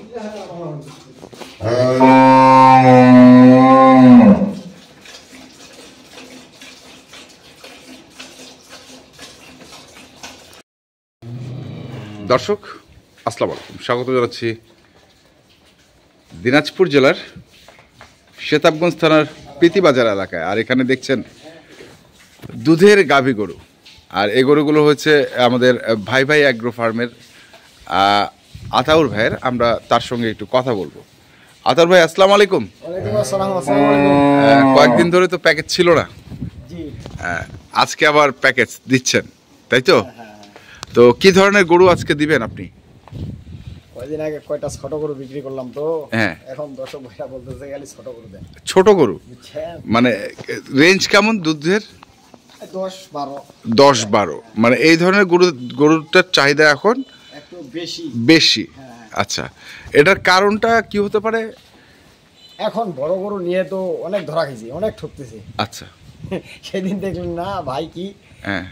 দর্শক আসসালামু আলাইকুম, স্বাগত জানাচ্ছি দিনাজপুর জেলার শেতাবগঞ্জ থানার প্রীতিবাজার এলাকায়। আর এখানে দেখছেন দুধের গাভী গরু, আর এই গরুগুলো হচ্ছে আমাদের ভাই ভাই অ্যাগ্রো ফার্মের আতাউর ভাইয়ের। আমরা তার সঙ্গে একটু কথা বলবো। আতাউর ভাই আসসালামু আলাইকুম। কয়েকদিন ধরে তো প্যাকেজ ছিল না, আজকে আবার প্যাকেজ দিচ্ছেন, তাই তো? তো কি ধরনের গরু আজকে দিবেন আপনি? কয়েকদিন আগে কয়টা ছোট গরু বিক্রি করলাম, তো এখন দর্শক ভাইরা বলতেছে খালি ছোট গরু দেন। ছোট গরু মানে রেঞ্জ কেমন দুধের? 10-12। মানে এই ধরনের গরুটার চাহিদা এখন একটু বেশি বেশি। আচ্ছা, এটার কারণটা কি হতে পারে? এখন বড় গরু নিয়ে তো অনেক ধরা খেয়েছি, অনেক ঠকতেছি। আচ্ছা, সেদিন দেখলেন না ভাই, কি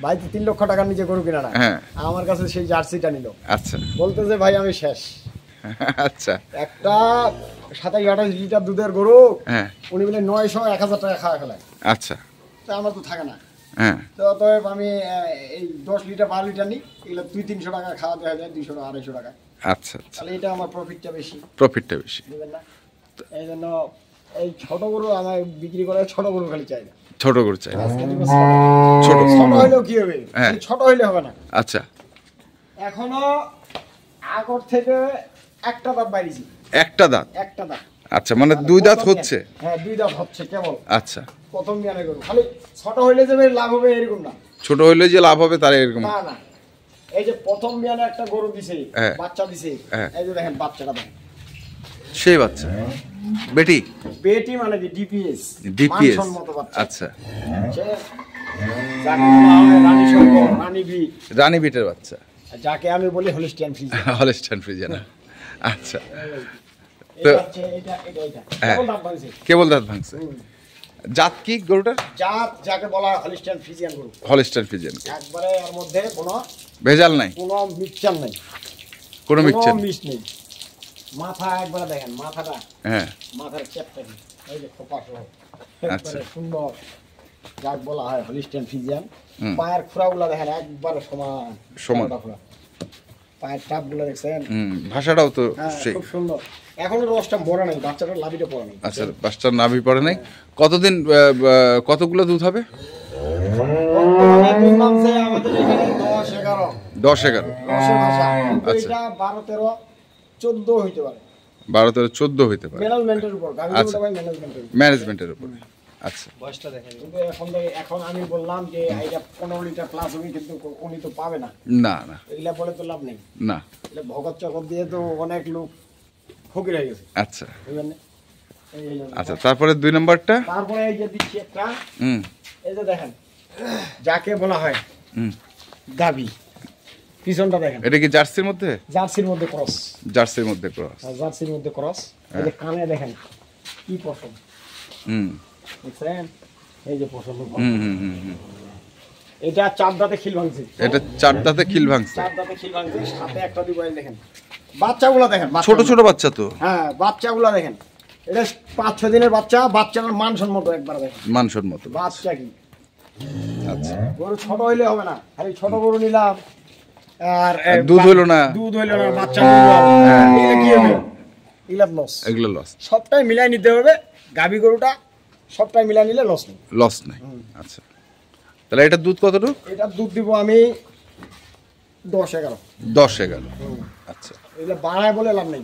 ভাই তো 3 লক্ষ টাকার নিচে গরু কিনা না, আমার কাছে সেই জার্সিটা নিল। আচ্ছা, বলতেছে ভাই আমি শেষ। আচ্ছা, একটা 27-28 লিটার দুধের গরু উনি বলে 900-1000 টাকা খাওয়া ফেলায়। আচ্ছা, তা আমার তো থাকে না। তো আমি এই 10 লিটার 12 লিটার নিই, এগুলো 200-300 টাকা খাওয়া দেওয়া যায়, 200-250 টাকা। আচ্ছা, তাহলে এটা আমার প্রফিটটা বেশি। বুঝলেন না? এই জন্য এই ছোট গরু আমার বিক্রি করে, ছোট গরু খালি চাই না, ছোট গরু চাই। ছোট হইলেও কি হবে, ছোট হইলে হবে না। আচ্ছা, এখনো আগর থেকে একটা দাঁত বাইরেছি। একটা দাঁত? আচ্ছা, মানে 2 দাঁত হচ্ছে? হ্যাঁ, 2 দাঁত হচ্ছে কেবল। আচ্ছা, প্রথম বিয়ানে গরু খালি ছোট হইলে যে লাভ হবে এরকম না, ছোট হইলে যে লাভ হবে তার এরকম না। এই যে প্রথম বিয়ানে একটা গরু দিছে, বাচ্চা দিছে, এই যে দেখেন বাচ্চাটা দেখেন, সেই বাচ্চা বেটি মানে কি ডিপিএস। মানসম্মত বাচ্চা। আচ্ছা, রানী বিটের বাচ্চা, যাকে আমি বলি হলিস্টিয়ান ফ্রিজিয়ান। আচ্ছা, তো কেবল দাঁত ভাঙছে। জাত কি গরুটার? জাত যাকে বলা হয় হলিস্টিয়ান ফ্রিজিয়ান গরু। একবারে এর মধ্যে কোনো ভেজাল নাই, কোনো মিক্সচার নাই, কোনো মিক্স নেই। মাথা একবার দেখেন, মাথাটা, মাথার চ্যাপটা কি, এই যে খোপা সহ একবারে সুন্দর, যাকে বলা হয় হলিস্টিয়ান ফ্রিজিয়ান। পায়ের খুরাগুলো দেখেন একবারে সমান। পায়ের টাপগুলো দেখছেন, ভাষাটাও তো খুব সুন্দর। এখনো রসটা মরে নাই, বাচ্চাটার নাভিটা পড়ে নাই। আচ্ছা, বাচ্চার নাভি পড়ে নাই। কতদিন, কতগুলো দুধ হবে? 10-11। আচ্ছা, 12-13-14 হইতে পারে। 12-14 হইতে পারে, ম্যানেজমেন্টের উপর। ম্যানেজমেন্টের উপর। আচ্ছা, বয়সটা দেখেন। কিন্তু এখন আমি বললাম যে এটা 15 লিটার প্লাস হবে, কিন্তু উনি তো পাবে না। না, এগুলা বলে তো লাভ নেই। না, এটা ভগত চকর দিয়ে তো অনেক লোক ফকির হয়ে গেছে। আচ্ছা, আচ্ছা, তারপরে 2 নম্বরটা। তারপরে এই যে দিচ্ছি একটা, এই যে দেখেন, যাকে বলা হয় গাবি। পিছনটা দেখেন, এটা কি জার্সির মধ্যে? জার্সির মধ্যে ক্রস। এই যে কানে দেখেন কি পশম, দেখছেন? এই যে পশম, এটা 4 দাঁতে খিল ভাঙছে। সাথে একটা দিব। দেখেন বাচ্চাগুলো দেখেন, ছোট বাচ্চা তো। হ্যাঁ, বাচ্চাগুলো দেখেন, এটা 5-6 দিনের বাচ্চা। বাচ্চাটার মানসম্মত একবার দেখেন, মানসম্মত বাচ্চা কি। আচ্ছা, গরু ছোট হইলে হবে না, খালি ছোট গরু নিলাম আর দুধ হইলো না, বাচ্চা কি হবে, এগুলো লস। সবটাই মিলাই নিতে হবে। গাভী গরুটা সবটাই মিলাই নিলে লস নেই। আচ্ছা, তাহলে এটা দুধ কতটুকু? এটা দুধ দিব আমি 10-11। আচ্ছা, এগুলো বাড়ায় বলে লাভ নেই।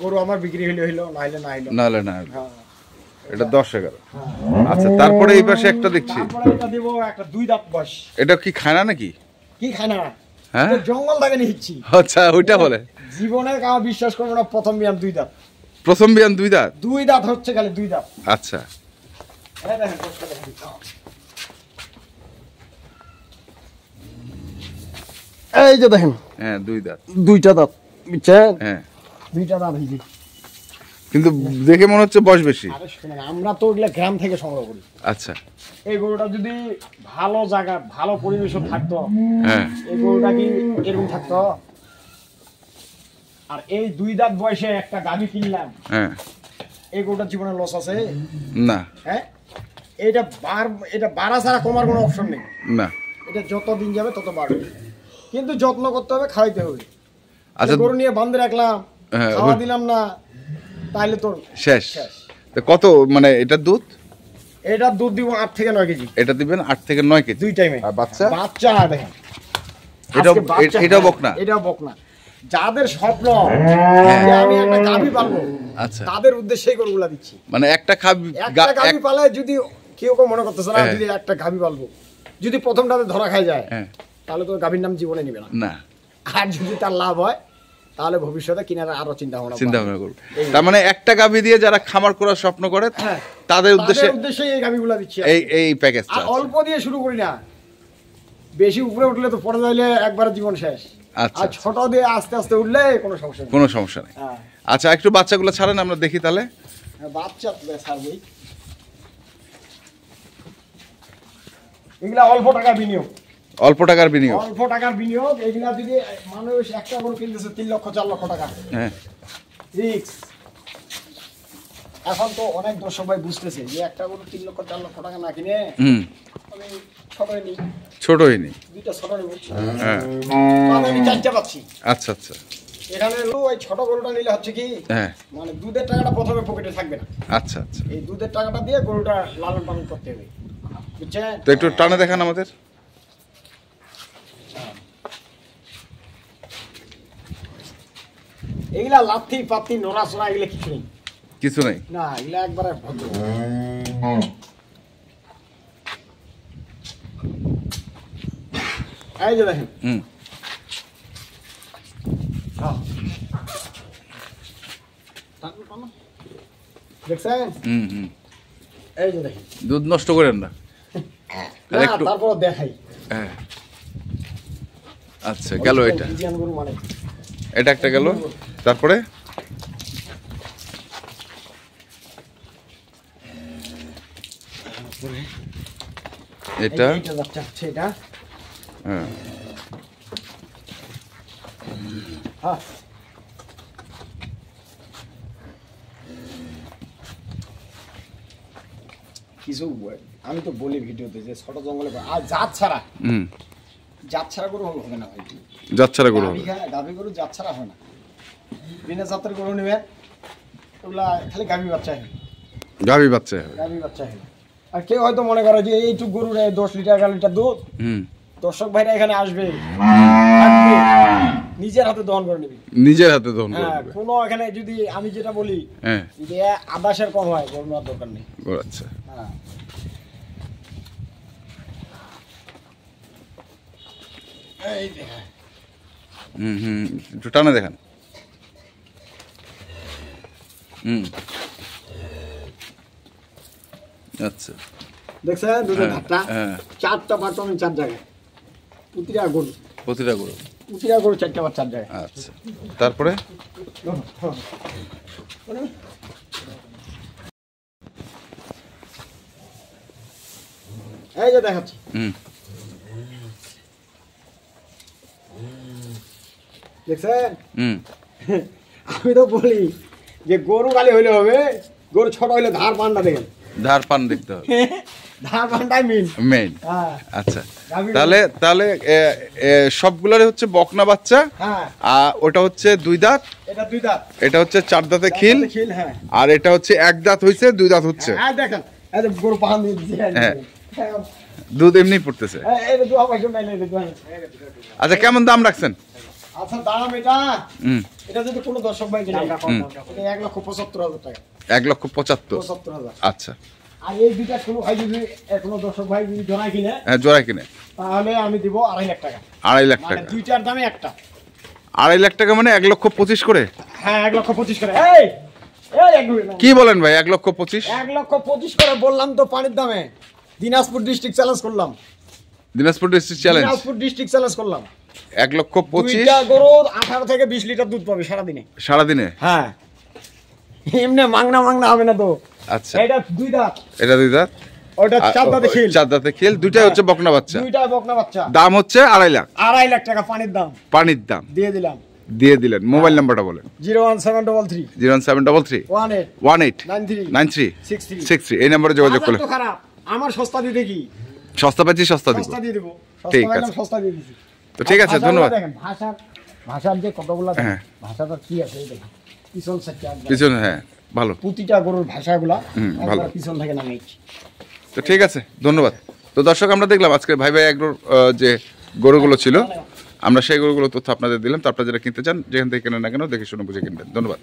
গরু আমার বিক্রি হইলো, না হইলো। এটা 10-11। আচ্ছা, তারপরে এই পাশে একটা দেখছি, এটা দিব একটা 2 দাঁত বয়স। এটা কি খায় না নাকি? কি খায় না, জঙ্গল থেকে নিচ্ছি। আচ্ছা, ওইটা বলে জীবনে কাউ বিশ্বাস করবো না, প্রথম বিয়ান 2 দাঁত। 2 দাঁত হচ্ছে খালি 2 দাঁত। আচ্ছা, এই যে দেখেন, 2 দাঁত, 2টা দাঁত, বুঝছেন? 2টা দাঁত হইছে, কিন্তু দেখে মনে হচ্ছে বয়স বেশি। আমরা তো ওগুলা গ্রাম থেকে সংগ্রহ করি। আচ্ছা, এই গরুটা যদি ভালো জায়গা, ভালো পরিবেশ থাকতো, এই গরুটা কি এরকম থাকতো? আর এই 2 দাঁত বয়সে একটা গাভী কিনলাম, হ্যাঁ, এই গরুটার জীবনে লস আছে না? হ্যাঁ, এটা বাড়া ছাড়া কমার কোনো অপশন নেই। না, এটা যত দিন যাবে তত বাড়বে, কিন্তু যত্ন করতে হবে, খাওয়াইতে হবে। আচ্ছা, গরু নিয়ে বান্ধে রাখলাম, খাওয়া দিলাম না, তাহলে তো শেষ। তো কত মানে এটা দুধ? এটা দুধ দিব 8 থেকে 9 কেজি। এটা দিবেন 8 থেকে 9 কেজি 2 টাইমে। আর বাচ্চা? বাচ্চা দেখেন, এটা বকনা? এটাও বকনা। যাদের স্বপ্ন যে আমি একটা গাভী পালবো, আচ্ছা, তাদের উদ্দেশ্যে এই গরুগুলা দিচ্ছি। মানে একটা গাভী পালে যদি কেউ মনে করতেছে না যদি একটা গাভী পালবো, যদি প্রথমটাতে ধরা খাই যায় তাহলে তো গাভীর নাম জীবনে নিবে না। আর যদি তার লাভ হয় তাহলে ভবিষ্যতে কিনার আরো চিন্তা ভাবনা করবে। তার মানে একটা গাভী দিয়ে যারা খামার করার স্বপ্ন করে তাদের উদ্দেশ্যে এই গাভীগুলা দিচ্ছি। এই প্যাকেজটা অল্প দিয়ে শুরু করি না, বেশি উপরে উঠলে তো পড়ে যাইলে একবার জীবন শেষ। আচ্ছা, আর ছোট দিয়ে আস্তে আস্তে উঠলে কোনো সমস্যা নেই। আচ্ছা, একটু বাচ্চাগুলো ছাড়েন আমরা দেখি তাহলে। বাচ্চা ছাড়বই, এগুলা অল্প টাকা বিনিয়োগ। অল্প টাকার বিনিয়োগ? অল্প টাকার বিনিয়োগ। এগুলা যদি মানুষ একটা গরু কিনতেছে 3 লক্ষ 4 লক্ষ টাকা, হ্যাঁ, রিস্ক। এখন তো অনেক দর্শক ভাই বুঝতেছে যে একটা গরু 3 লক্ষ 4 লক্ষ টাকা না কিনে আমি ছোটই নেই, 2টা ছোট নেব, হ্যাঁ, আমি 4টা পাচ্ছি। আচ্ছা আচ্ছা, এখানে ওই ছোট গরুটা নিলে হচ্ছে কি, মানে দুধের টাকাটা প্রথমে পকেটে থাকবে না। আচ্ছা আচ্ছা, এই দুধের টাকাটা দিয়ে গরুটা লালন পালন করতে হবে, বুঝছেন? তো একটু টানে দেখান আমাদের। এগুলা লাথি পাতি নড়াচড়া এগুলা কিছু নেই, কিছু নেই না, এগুলা একবারে ভদ্র। এই যে দেখেন, দেখছেন? এই যে দেখেন, দুধ নষ্ট করেন না, তারপর দেখাই। আচ্ছা, গেল এটা, এটা একটা গেল, তারপরে এটা, কিছু আমি তো বলি ভিডিওতে যে ছোট জঙ্গলে আর জাত ছাড়া গরু হবে না ভাই, জাত ছাড়া গরু হবে, গাভী গরু জাত ছাড়া হয় না। বিনা জাতের গরু নেবেন ওগুলা খালি গাভী বাচ্চা হয়, গাভী বাচ্চা হয়। আর কেউ হয়তো মনে করে যে এইটুক গরুর 10 লিটার 11 লিটার দুধ, দর্শক ভাইরা এখানে আসবে, নিজের হাতে দহন করে নেবে, নিজের হাতে দহন করে নেবে। কোনো এখানে যদি আমি যেটা বলি যে আদাসের কম হয়, গরু নেওয়ার দরকার নেই। আচ্ছা, একটু টানা দেখান। আচ্ছা, দেখছেন দুধের ধাপটা, 4টা বাচ্চা আমি 4 জায়গায়, প্রতিটা গরু 4টা বাচ্চা 4 জায়গায়। আচ্ছা, তারপরে এই যে দেখাচ্ছি, দেখছেন? আমি তো বলি যে গরু খালি হইলে হবে, গরু ছোট হইলে ধার পান্ডা দেখেন, ধার পান দেখতে হবে, ধার পান্ডাই মেইন। আচ্ছা, তাহলে সবগুলোর হচ্ছে বকনা বাচ্চা, আর ওটা হচ্ছে 2 দাঁত, এটা হচ্ছে 4 দাঁতে খিল, আর এটা হচ্ছে 1 দাঁত হইছে, 2 দাঁত হচ্ছে। দেখেন গরু পান দিচ্ছে, দুধ এমনি পড়তেছে। আচ্ছা, কেমন দাম রাখছেন? আচ্ছা, দাম এটা যদি কোনো দর্শক ভাই কিনে, এটা 1,75,000 টাকা। 1,75,000। আচ্ছা, আর এই দুইটা কোনো দর্শক ভাই যদি জোড়া কিনে, তাহলে আমি দিব 2.5 লাখ টাকা। 2.5 লাখ টাকা, দুইটার দামে একটা। 2.5 লাখ টাকা মানে 1,25,000 করে? হ্যাঁ, 1,25,000 করে। কি বলেন ভাই, 1,25,000? 1,25,000 করে বললাম তো, পানির দামে। দিনাজপুর ডিস্ট্রিক্ট চ্যালেঞ্জ করলাম, দিনাজপুর ডিস্ট্রিক্ট চ্যালেঞ্জ করলাম। 1,25,000 গরু 18 থেকে 20 লিটার দুধ পাবে সারাদিনে। হ্যাঁ, এমনি মাংনা হবে না তো। আচ্ছা, এটা 2 দাঁত, ওটা 4 দাঁতে খিল, দুইটাই হচ্ছে বকনা বাচ্চা। দাম হচ্ছে 2.5 লাখ। 2.5 লাখ টাকা পানির দাম দিয়ে দিলাম। দিয়ে দিলেন। মোবাইল নাম্বারটা বলেন। 01733 01733 18 18 93 93 63 63 এই নম্বরে যোগাযোগ করলে। তো খারাপ, আমার সস্তা দিতে কি? সস্তা পাচ্ছি, সস্তা দিব। সস্তা দিয়ে দেব। ঠিক সস্তা আছে। একদম সস্তা দিয়ে দিছি। তো ঠিক আছে, ধন্যবাদ। দেখেন ভাষার যে কতগুলা দেখেন, হ্যাঁ। ভাষাটা কি আছে এই দেখেন। পিছন সাইডটা একদম পিছনে, হ্যাঁ ভালো। প্রতিটা গরুর ভাষাগুলা ভালো। একবার পিছন থেকে নামাইছি। তো ঠিক আছে, ধন্যবাদ। তো দর্শক, আমরা দেখলাম আজকে ভাই ভাই এগ্রোর যে গরুগুলো ছিল, আমরা সেই গরুগুলো তথ্য আপনাদের দিলাম। তো আপনারা যারা কিনতে চান, যেখান থেকে কেনেন না কেন, দেখে শুনে বুঝে কিনবেন। ধন্যবাদ।